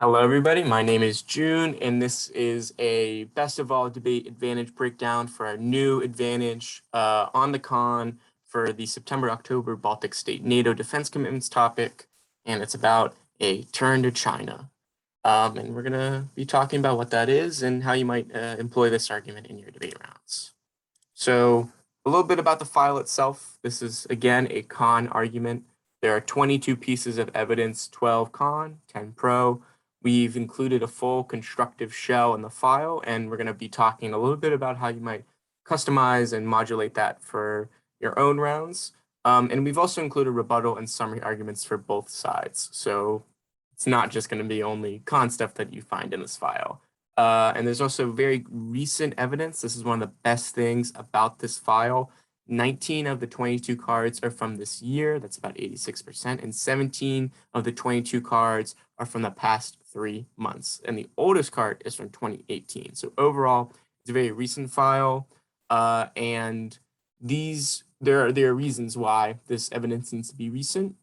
Hello, everybody. My name is June, and this is a best of all debate advantage breakdown for our new advantage on the con for the September-October Baltic state NATO defense commitments topic, and it's about a turn to China. And we're going to be talking about what that is and how you might employ this argument in your debate rounds. So a little bit about the file itself. This is, again, a con argument. There are 22 pieces of evidence, 12 con, 10 pro. We've included a full constructive shell in the file, and we're going to be talking a little bit about how you might customize and modulate that for your own rounds. And we've also included rebuttal and summary arguments for both sides. So it's not just going to be only con stuff that you find in this file. And there's also very recent evidence. This is one of the best things about this file. 19 of the 22 cards are from this year. That's about 86%. And 17 of the 22 cards are from the past 3 months. And the oldest card is from 2018. So overall, it's a very recent file. And there are reasons why this evidence needs to be recent.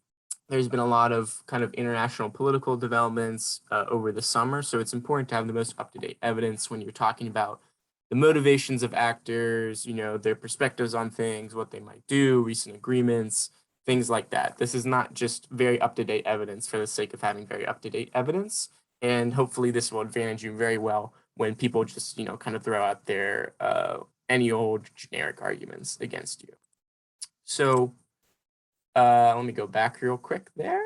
There's been a lot of kind of international political developments over the summer, so it's important to have the most up-to-date evidence when you're talking about the motivations of actors, their perspectives on things, what they might do, recent agreements, things like that. This is not just very up-to-date evidence for the sake of having very up-to-date evidence, and hopefully this will advantage you very well when people just, kind of throw out their any old generic arguments against you. So let me go back real quick there.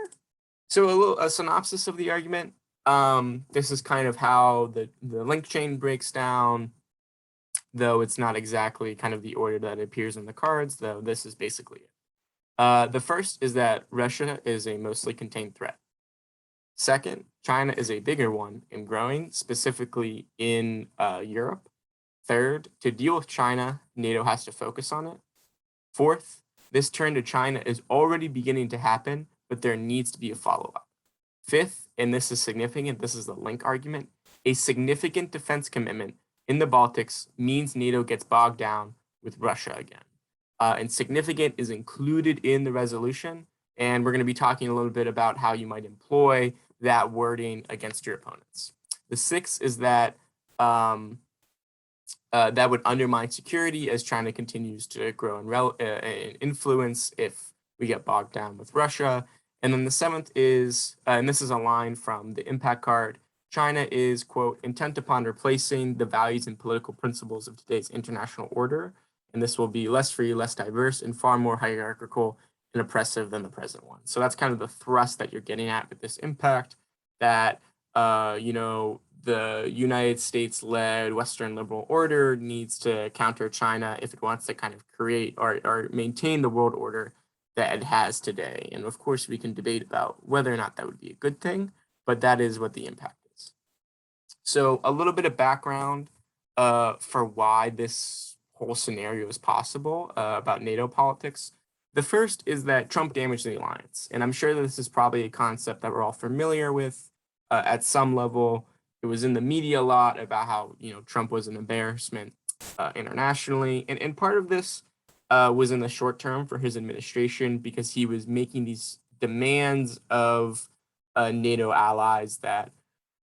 So a synopsis of the argument. This is kind of how the link chain breaks down, though it's not exactly kind of the order that appears in the cards, though this is basically it. The first is that Russia is a mostly contained threat. Second, China is a bigger one and growing, specifically in Europe. Third, to deal with China, NATO has to focus on it. Fourth, this turn to China is already beginning to happen, but there needs to be a follow-up. Fifth, and this is significant, this is the link argument, a significant defense commitment in the Baltics means NATO gets bogged down with Russia again. And significant is included in the resolution, and we're going to be talking a little bit about how you might employ that wording against your opponents. The sixth is that that would undermine security as China continues to grow in influence if we get bogged down with Russia. And then the seventh is, and this is a line from the impact card, China is, quote, intent upon replacing the values and political principles of today's international order. And this will be less free, less diverse, and far more hierarchical and oppressive than the present one. So that's kind of the thrust that you're getting at with this impact, that, the United States-led Western liberal order needs to counter China if it wants to kind of create or maintain the world order that it has today. And of course, we can debate about whether or not that would be a good thing, but that is what the impact is. So a little bit of background for why this whole scenario is possible about NATO politics. The first is that Trump damaged the alliance. And I'm sure that this is probably a concept that we're all familiar with at some level. It was in the media a lot about how, Trump was an embarrassment internationally. And part of this was in the short term for his administration because he was making these demands of NATO allies that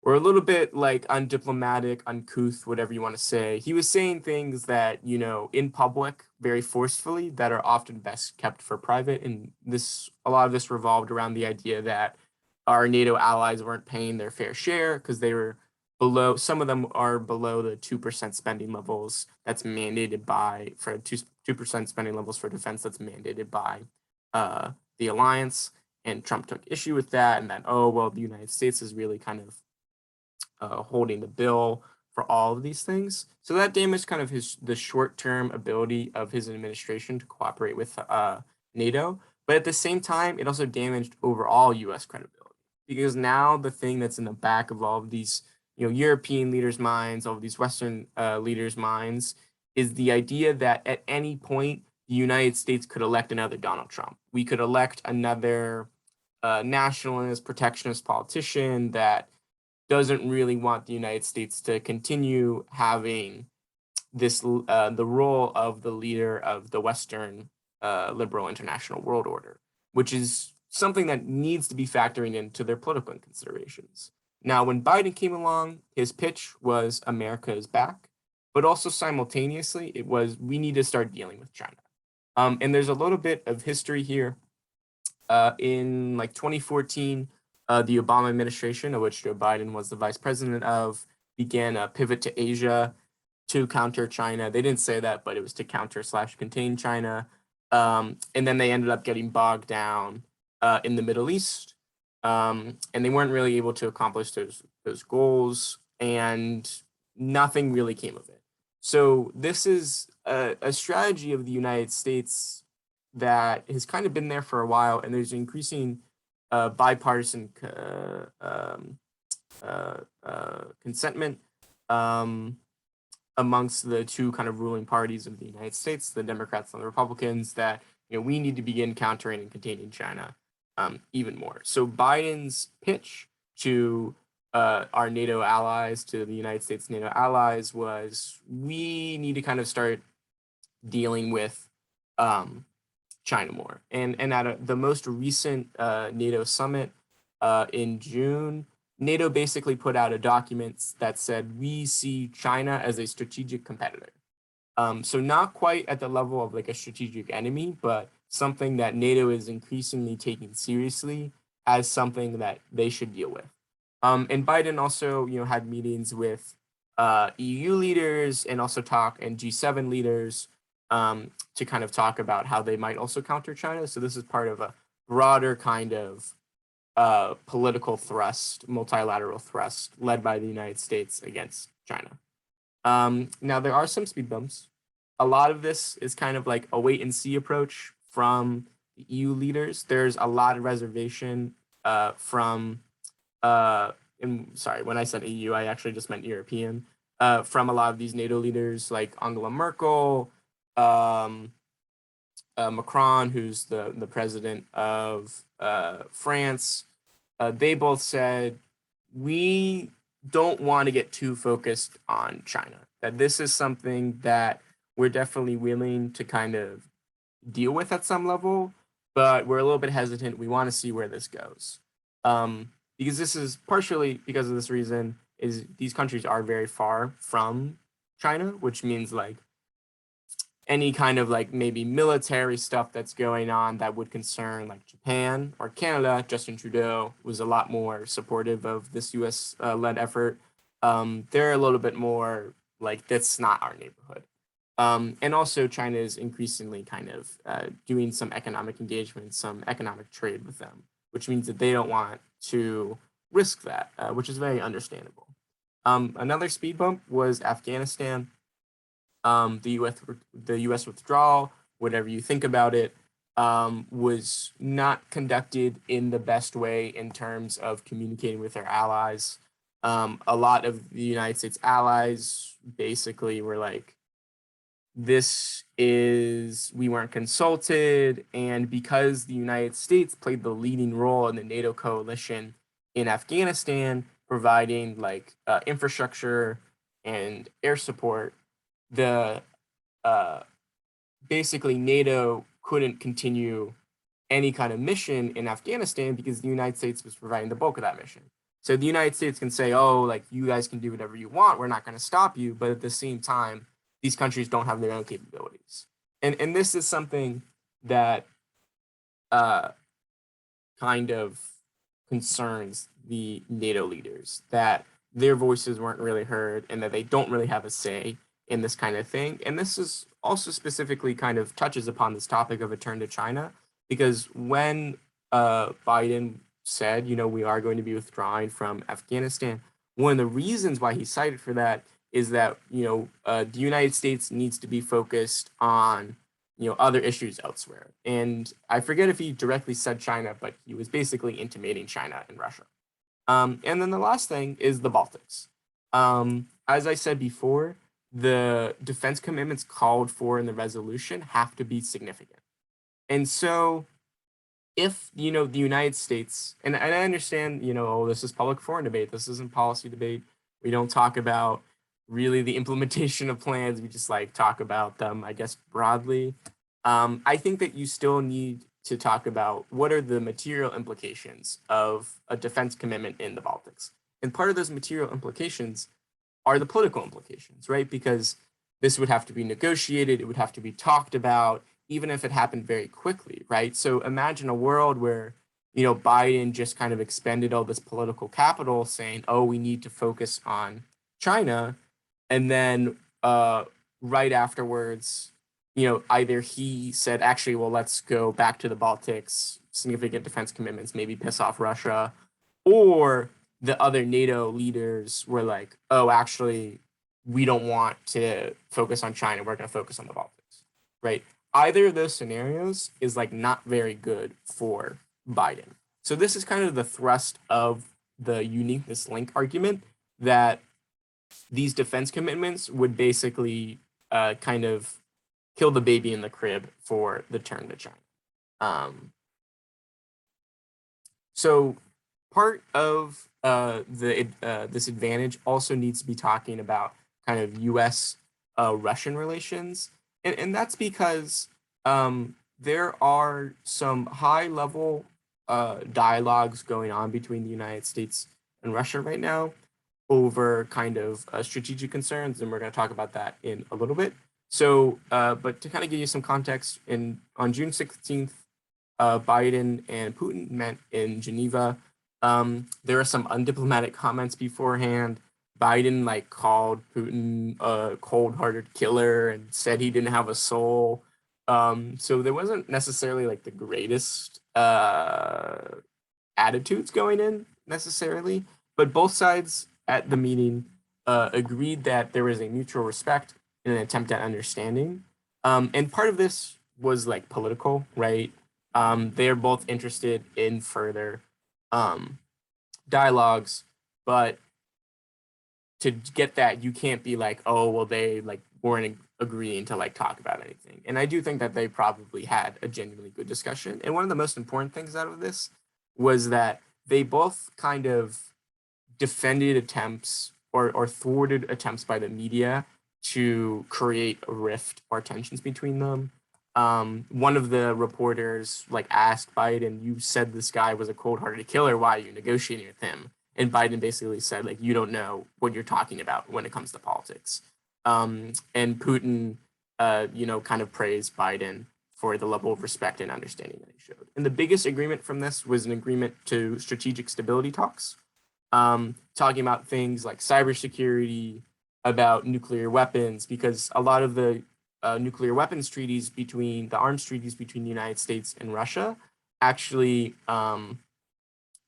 were a little bit like undiplomatic, uncouth, whatever you want to say. He was saying things that, in public very forcefully that are often best kept for private. And a lot of this revolved around the idea that our NATO allies weren't paying their fair share because they were below, some of them are below the 2% spending levels that's mandated by, for 2% spending levels for defense that's mandated by the alliance. And Trump took issue with that and that, the United States is really kind of holding the bill for all of these things. So that damaged kind of the short-term ability of his administration to cooperate with NATO. But at the same time, it also damaged overall U.S. credibility. Because now the thing that's in the back of all of these, European leaders' minds, all of these Western leaders' minds, is the idea that at any point the United States could elect another Donald Trump. We could elect another nationalist, protectionist politician that doesn't really want the United States to continue having this the role of the leader of the Western liberal international world order, which is something that needs to be factoring into their political considerations. Now, when Biden came along, his pitch was America is back, but also simultaneously, it was we need to start dealing with China. And there's a little bit of history here. In like 2014, the Obama administration, of which Joe Biden was the vice president of, began a pivot to Asia to counter China. They didn't say that, but it was to counter/contain China. And then they ended up getting bogged down in the Middle East, and they weren't really able to accomplish those goals, and nothing really came of it. So this is a strategy of the United States that has kind of been there for a while, and there's increasing bipartisan consentment amongst the two kind of ruling parties of the United States, the Democrats and the Republicans, that we need to begin countering and containing China even more. So Biden's pitch to our NATO allies, to the United States NATO allies, was we need to kind of start dealing with China more. And at the most recent NATO summit in June, NATO basically put out a document that said we see China as a strategic competitor. So not quite at the level of like a strategic enemy, but something that NATO is increasingly taking seriously as something that they should deal with. And Biden also, had meetings with EU leaders and also and G7 leaders to kind of talk about how they might also counter China. So this is part of a broader kind of political thrust, multilateral thrust led by the United States against China. Now, there are some speed bumps. A lot of this is kind of like a wait and see approach from the EU leaders. There's a lot of reservation from, sorry, when I said EU, I actually just meant European, from a lot of these NATO leaders like Angela Merkel, Macron, who's the president of France. They both said, we don't want to get too focused on China, that this is something that we're definitely willing to kind of deal with at some level, but we're a little bit hesitant. We want to see where this goes. Because this is partially because of this reason, is these countries are very far from China, which means like any kind of like maybe military stuff that's going on that would concern like Japan or Canada. Justin Trudeau was a lot more supportive of this US led effort. They're a little bit more like, that's not our neighborhood. And also China is increasingly kind of doing some economic engagement, some economic trade with them, which means that they don't want to risk that, which is very understandable. Another speed bump was Afghanistan. The U.S. withdrawal, whatever you think about it, was not conducted in the best way in terms of communicating with our allies. A lot of the United States allies basically were like, we weren't consulted, and because the United States played the leading role in the NATO coalition in Afghanistan, providing like infrastructure and air support, basically NATO couldn't continue any kind of mission in Afghanistan because the United States was providing the bulk of that mission. So the United States can say, oh, like, you guys can do whatever you want, we're not going to stop you, but at the same time, these countries don't have their own capabilities. And this is something that kind of concerns the NATO leaders, that their voices weren't really heard and that they don't really have a say in this kind of thing. And this is also specifically kind of touches upon this topic of a turn to China, because when Biden said, we are going to be withdrawing from Afghanistan, one of the reasons why he cited for that is that, the United States needs to be focused on, other issues elsewhere. And I forget if he directly said China, but he was basically intimating China and Russia. And then the last thing is the Baltics. As I said before, the defense commitments called for in the resolution have to be significant. And so if, the United States, and I understand, this is public foreign debate, this isn't policy debate. We don't talk about really the implementation of plans. We just like talk about them, I guess, broadly. I think that you still need to talk about what are the material implications of a defense commitment in the Baltics. And part of those material implications are the political implications, right? Because this would have to be negotiated, it would have to be talked about, even if it happened very quickly, right? So imagine a world where, Biden just kind of expended all this political capital saying, oh, we need to focus on China. And then right afterwards, either he said, actually, well, let's go back to the Baltics, significant defense commitments, maybe piss off Russia, or the other NATO leaders were like, oh, actually, we don't want to focus on China. We're going to focus on the Baltics, right? Either of those scenarios is like not very good for Biden. So this is kind of the thrust of the uniqueness link argument, that these defense commitments would basically kind of kill the baby in the crib for the turn to China. So part of this advantage also needs to be talking about kind of U.S. Russian relations, and that's because there are some high-level dialogues going on between the United States and Russia right now over kind of strategic concerns, and we're going to talk about that in a little bit. So, but to kind of give you some context, on June 16th, Biden and Putin met in Geneva. There are some undiplomatic comments beforehand. Biden like called Putin a cold-hearted killer and said he didn't have a soul. So there wasn't necessarily like the greatest attitudes going in necessarily, but both sides at the meeting agreed that there was a mutual respect in an attempt at understanding. And part of this was like political, right? They are both interested in further dialogues, but to get that, you can't be like, oh, well, they like weren't agreeing to like talk about anything. And I do think that they probably had a genuinely good discussion. And one of the most important things out of this was that they both kind of defended attempts or thwarted attempts by the media to create a rift or tensions between them. One of the reporters like asked Biden, you said this guy was a cold-hearted killer, why are you negotiating with him? And Biden basically said, like, you don't know what you're talking about when it comes to politics. And Putin, kind of praised Biden for the level of respect and understanding that he showed. And the biggest agreement from this was an agreement to strategic stability talks, talking about things like cybersecurity, about nuclear weapons, because a lot of the nuclear weapons treaties the arms treaties between the United States and Russia actually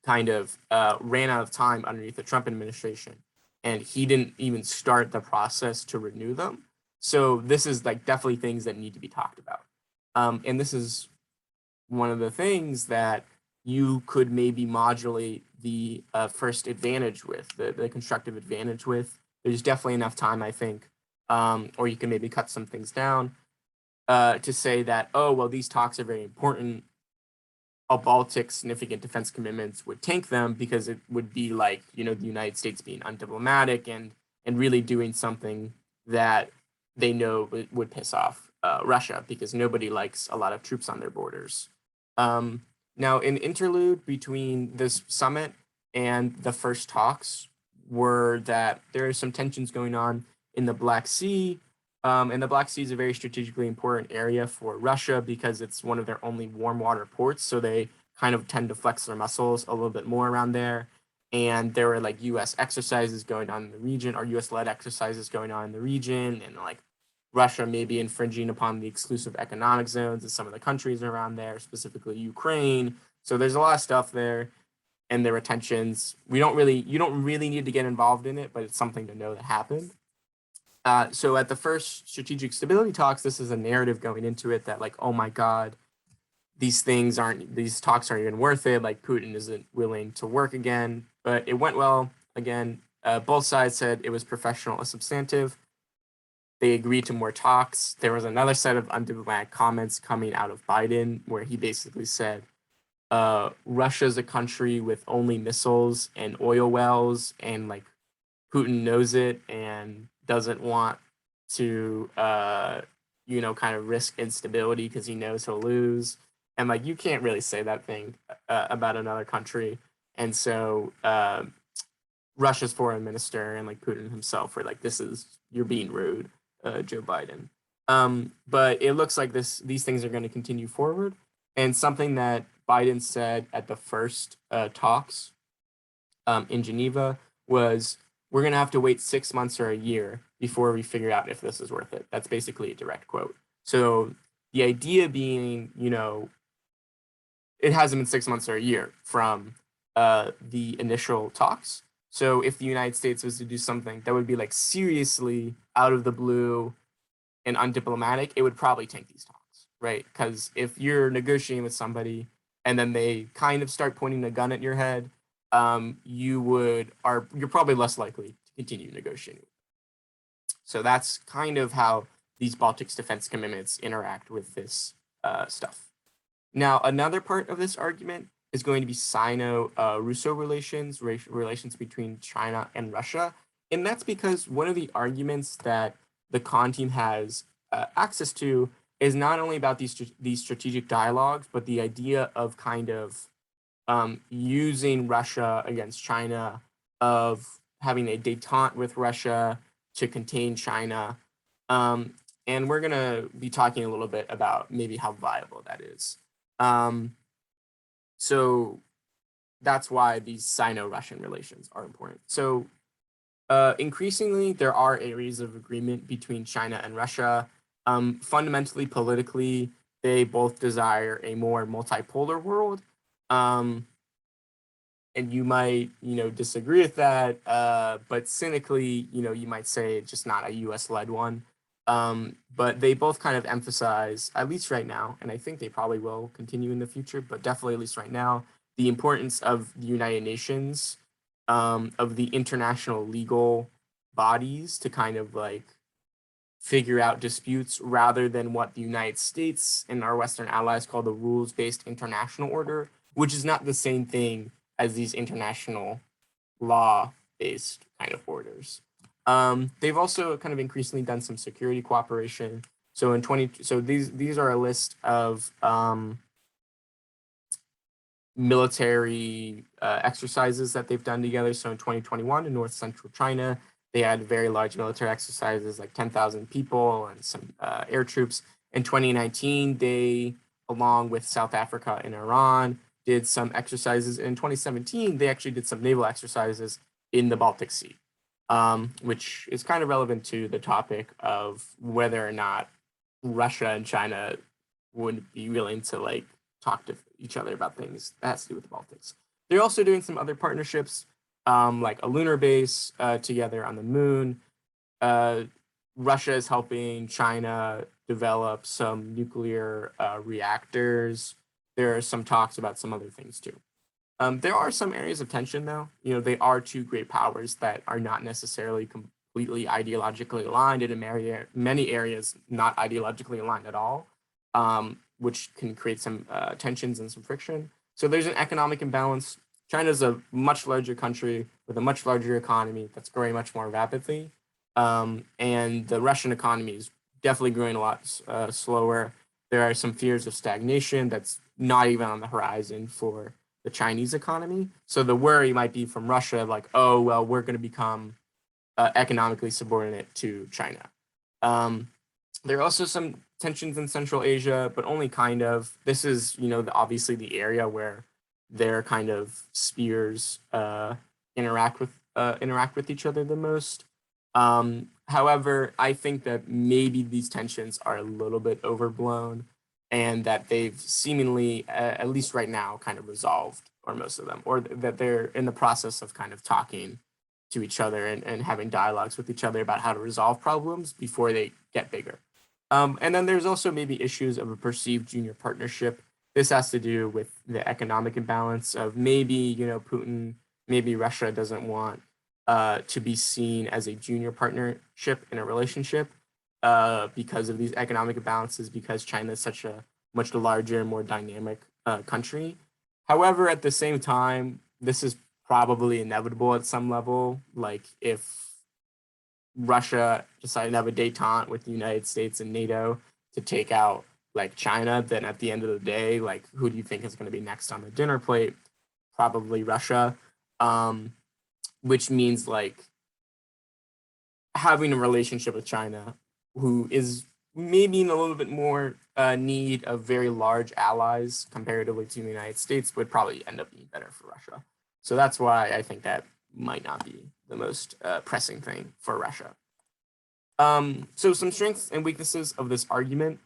kind of ran out of time underneath the Trump administration. And he didn't even start the process to renew them. So this is like definitely things that need to be talked about. And this is one of the things that you could maybe modulate the first advantage with, the constructive advantage with. There's definitely enough time, I think, or you can maybe cut some things down to say that, oh, well, these talks are very important. A Baltic significant defense commitments would tank them because it would be like, the United States being undiplomatic and really doing something that they know would piss off Russia, because nobody likes a lot of troops on their borders. Now, an interlude between this summit and the first talks were that there are some tensions going on in the Black Sea. And the Black Sea is a very strategically important area for Russia because it's one of their only warm water ports. So they kind of tend to flex their muscles a little bit more around there. And there were like US exercises going on in the region, or US led exercises going on in the region. And like Russia may be infringing upon the exclusive economic zones of some of the countries around there, specifically Ukraine. So there's a lot of stuff there. And there were tensions. You don't really need to get involved in it, but it's something to know that happened. So at the first strategic stability talks, this is a narrative going into it that like, oh my God, these talks aren't even worth it. Like Putin isn't willing to work again, but it went well. Again, both sides said it was professional and substantive. They agreed to more talks. There was another set of undiplomatic comments coming out of Biden where he basically said, Russia's a country with only missiles and oil wells, and like Putin knows it and doesn't want to, kind of risk instability because he knows he'll lose. And like, you can't really say that thing about another country. And so Russia's foreign minister and like Putin himself were like, you're being rude, Joe Biden. But it looks like these things are going to continue forward. And something that Biden said at the first talks in Geneva was, we're going to have to wait 6 months or a year before we figure out if this is worth it. That's basically a direct quote. So the idea being, it hasn't been 6 months or a year from the initial talks. So if the United States was to do something that would be like seriously out of the blue and undiplomatic, it would probably tank these talks, right? Because if you're negotiating with somebody and then they kind of start pointing a gun at your head, you're probably less likely to continue negotiating. So that's kind of how these Baltics defense commitments interact with this stuff. Now, another part of this argument is going to be Sino-Russo relations between China and Russia. And that's because one of the arguments that the Khan team has access to is not only about these strategic dialogues, but the idea of kind of using Russia against China, of having a détente with Russia to contain China. And we're going to be talking a little bit about maybe how viable that is. So that's why these Sino-Russian relations are important. So increasingly, there are areas of agreement between China and Russia. Fundamentally, politically, they both desire a more multipolar world. And you might, disagree with that, but cynically, you might say it's just not a US-led one. But they both kind of emphasize, at least right now, and I think they probably will continue in the future, but definitely at least right now, the importance of the United Nations, of the international legal bodies to kind of like figure out disputes rather than what the United States and our Western allies call the rules-based international order, which is not the same thing as these international law-based kind of orders. They've also kind of increasingly done some security cooperation. So these are a list of military exercises that they've done together. So in 2021 in North Central China, they had very large military exercises, like 10,000 people and some air troops. In 2019, they, along with South Africa and Iran, did some exercises. In 2017, they actually did some naval exercises in the Baltic Sea, which is kind of relevant to the topic of whether or not Russia and China would be willing to like talk to each other about things that has to do with the Baltics. They're also doing some other partnerships, like a lunar base together on the moon. Russia is helping China develop some nuclear reactors. There are some talks about some other things too. There are some areas of tension, though. They are two great powers that are not necessarily completely ideologically aligned, and in many areas not ideologically aligned at all, which can create some tensions and some friction. So there's an economic imbalance. China's a much larger country with a much larger economy that's growing much more rapidly. And the Russian economy is definitely growing a lot slower. There are some fears of stagnation that's not even on the horizon for the Chinese economy. So the worry might be from Russia, like, oh, well, we're going to become economically subordinate to China. There are also some tensions in Central Asia, but only kind of. This is, obviously the area where their kind of spheres interact with each other the most. However, I think that maybe these tensions are a little bit overblown, and that they've seemingly, at least right now, kind of resolved, or most of them, or that they're in the process of kind of talking to each other and having dialogues with each other about how to resolve problems before they get bigger. And then there's also maybe issues of a perceived junior partnership. This has to do with the economic imbalance of maybe, Putin, maybe Russia doesn't want to be seen as a junior partnership in a relationship because of these economic imbalances, because China is such a much larger and more dynamic country. However, at the same time, this is probably inevitable at some level. Like if Russia decided to have a détente with the United States and NATO to take out like China, then at the end of the day, like who do you think is going to be next on the dinner plate? Probably Russia. which means like having a relationship with China, who is maybe in a little bit more need of very large allies comparatively to the United States, would probably end up being better for Russia. So that's why I think that might not be the most pressing thing for Russia. So some strengths and weaknesses of this argument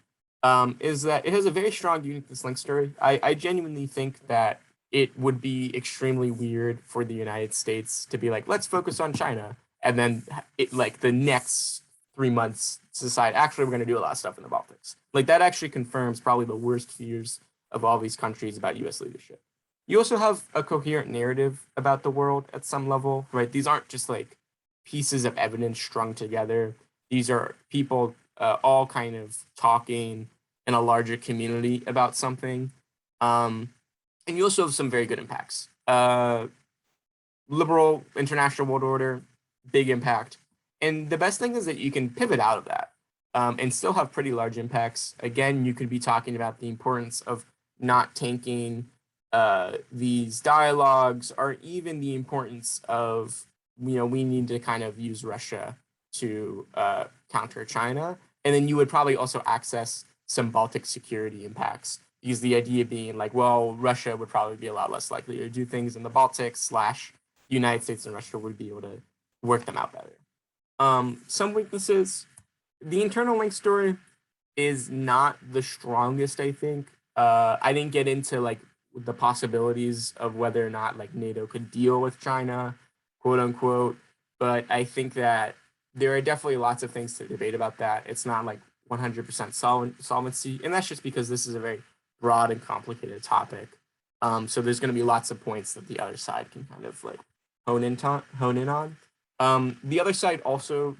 is that it has a very strong uniqueness link story. I genuinely think that it would be extremely weird for the United States to be like, let's focus on China, and then like the next 3 months decide, actually, we're going to do a lot of stuff in the Baltics. Like that actually confirms probably the worst fears of all these countries about US leadership. You also have a coherent narrative about the world at some level, right? These aren't just like pieces of evidence strung together. These are people all kind of talking in a larger community about something. And you also have some very good impacts. Liberal international world order, big impact. And the best thing is that you can pivot out of that and still have pretty large impacts. Again, you could be talking about the importance of not tanking these dialogues, or even the importance of, we need to kind of use Russia to counter China. And then you would probably also access some Baltic security impacts, because the idea being like, well, Russia would probably be a lot less likely to do things in the Baltics / United States and Russia would be able to work them out better. Some weaknesses, the internal link story is not the strongest, I think. I didn't get into like the possibilities of whether or not like NATO could deal with China, quote unquote. But I think that there are definitely lots of things to debate about that. It's not like 100% solvency. And that's just because this is a very broad and complicated topic. So there's going to be lots of points that the other side can kind of like hone in on. The other side also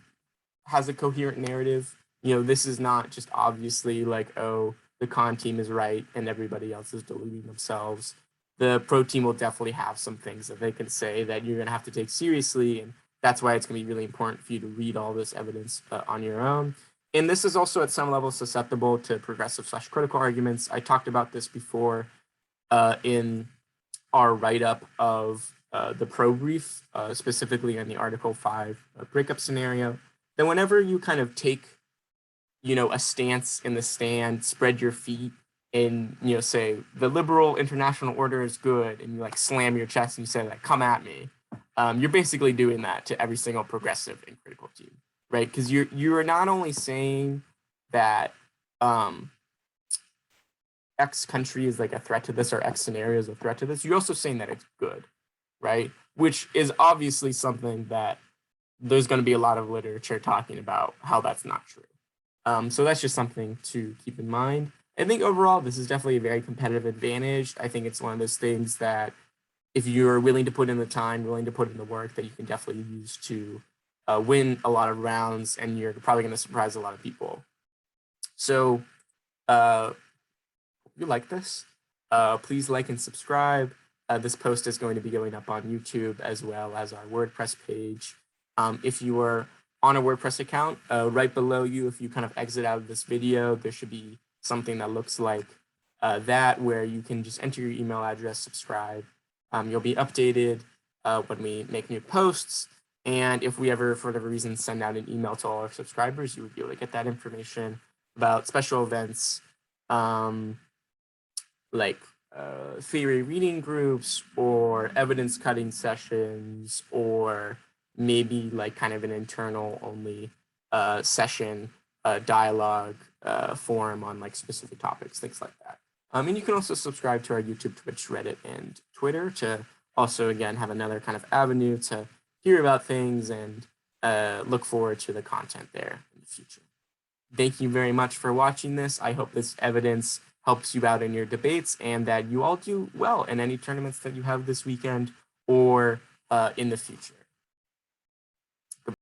has a coherent narrative. This is not just obviously like, oh, the con team is right and everybody else is deluding themselves. The pro team will definitely have some things that they can say that you're going to have to take seriously. And that's why it's going to be really important for you to read all this evidence on your own. And this is also at some level susceptible to progressive / critical arguments. I talked about this before in our write-up of the pro brief, specifically on the Article 5 breakup scenario. Then whenever you kind of take a stance in the stand, spread your feet, and say the liberal international order is good, and you like slam your chest and you say like, come at me, you're basically doing that to every single progressive and critical team, right? Because you are not only saying that X country is like a threat to this, or X scenario is a threat to this, you're also saying that it's good, right? Which is obviously something that there's going to be a lot of literature talking about how that's not true. So that's just something to keep in mind. I think overall, this is definitely a very competitive advantage. I think it's one of those things that if you're willing to put in the time, willing to put in the work, that you can definitely use to win a lot of rounds, and you're probably going to surprise a lot of people. So if you like this, please like and subscribe. This post is going to be going up on YouTube as well as our WordPress page. If you are on a WordPress account, right below you, if you kind of exit out of this video, there should be something that looks like that, where you can just enter your email address, subscribe. You'll be updated when we make new posts. And if we ever, for whatever reason, send out an email to all our subscribers, you would be able to get that information about special events, like theory reading groups, or evidence cutting sessions, or maybe like kind of an internal only session, dialogue forum on like specific topics, things like that. And you can also subscribe to our YouTube, Twitch, Reddit, and Twitter to also, again, have another kind of avenue to hear about things and look forward to the content there in the future. Thank you very much for watching this. I hope this evidence helps you out in your debates, and that you all do well in any tournaments that you have this weekend or in the future.